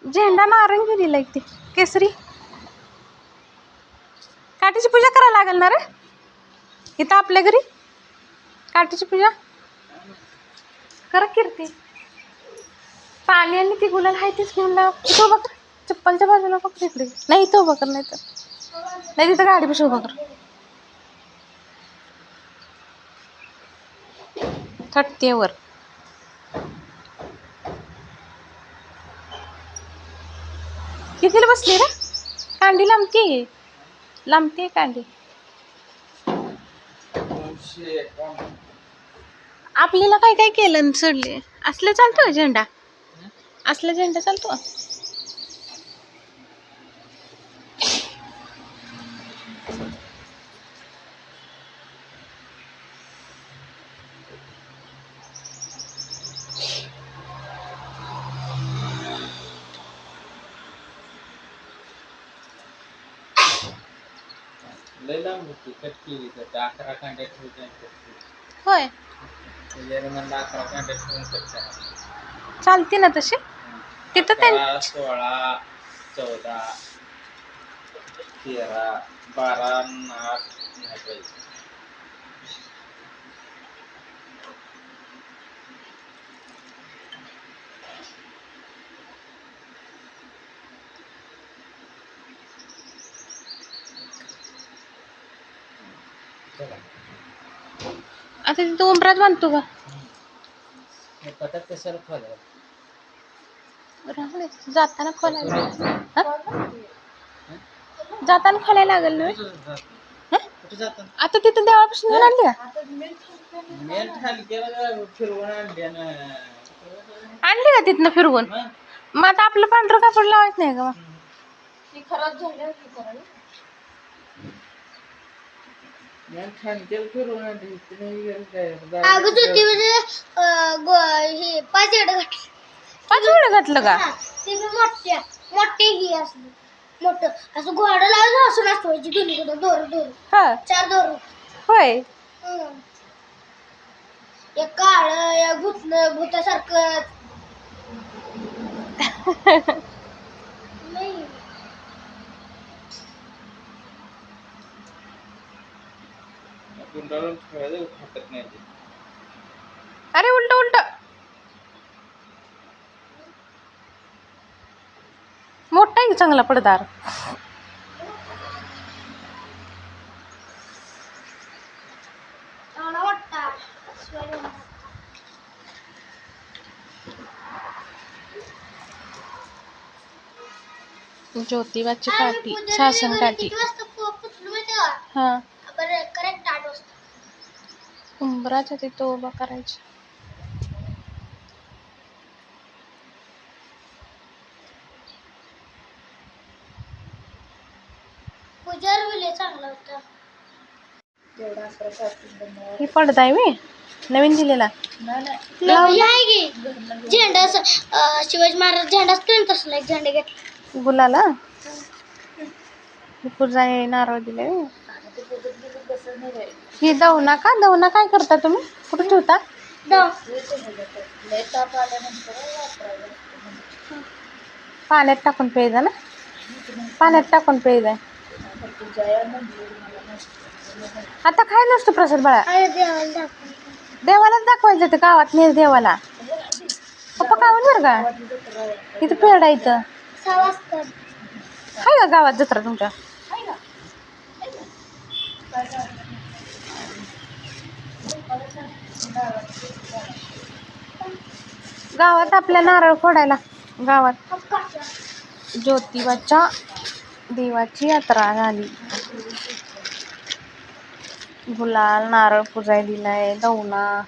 झेंडा नारंगी दिलाय ते केसरी. काठीची पूजा करायला लागेल ना रे इथं आपल्या घरी. काठीची पूजा करा कीर्ती. पाणी आणि ती गुलाल आहे तीच घेऊन लाव. इथं उभा कर चप्पलच्या बाजूला बघ तिकडे. नाही इथं उभा कर. नाही तर नाही तिथं गाडीपाशी उभा कर. थटते वर. कितीला बसली रे कांडी? लांबती लांबती कांडी. आपल्याला काय काय केलं सोडले. असलं चालतो झेंडा. असला झेंडा चालतो. होय चालते ना तशी. तिथं 16, 14, 13, 12, 8 आता तिथं उंबरात बांधतो का? पटक कशाला खोलाय? राहू दे. जाताना खोलायला जाताना खोलायला लागेल ना. कुठे जातात? आता तिथं देवापासून घेऊन आणली का? आणली का तिथनं फिरवून? मग आता आपलं पांढरं कापड लावायचं नाही का मग? खराब झाली करायला. अगं होती म्हणजे हे 5 एवढं घातलं. 5 वेळा घातलं का? ते बी मोठे ही असलं मोठं असं घोडं लावलं असं नाचवायची दोन्हीकडे दोर हा 4 दोर. होय. एक काळ एक भूतासारखं. नाही गुंडाळून खेळायला फाटत नाही. अरे उलट उलट मोठा आहे चांगला पडदार. चांगला वाटता. ज्योतिबाची काठी शासन काठी. हा करेक्ट 8 वाजता. उंबराच्या तिथं उभा करायची. पूजार विले चांगला होता. ही पडदा आहे मी नवीन दिलेला. नवीन आहे की झेंडा शिवाजी महाराज झेंडा असतो तसला एक झेंडा घेतला. गुलाला पूजा नारळ दिले. ही दवना का? दवना काय करता तुम्ही? कुठे ठेवता? पाण्यात टाकून प्यायचा ना. पाण्यात टाकून प्यायचा. आता काय नसतं प्रसाद बाळा. देवालाच दाखवायचं ते गावात नेर देवाला. पप्पा कावून बरं का इथं पेढा इथं 6 वाजता आहे का गावात जत्रा तुमच्या? गावात आपल्या नारळ फोडायला गावात ज्योतिबाच्या देवाची यात्रा झाली. गुलाल नारळ पुजाय दिलाय दवना.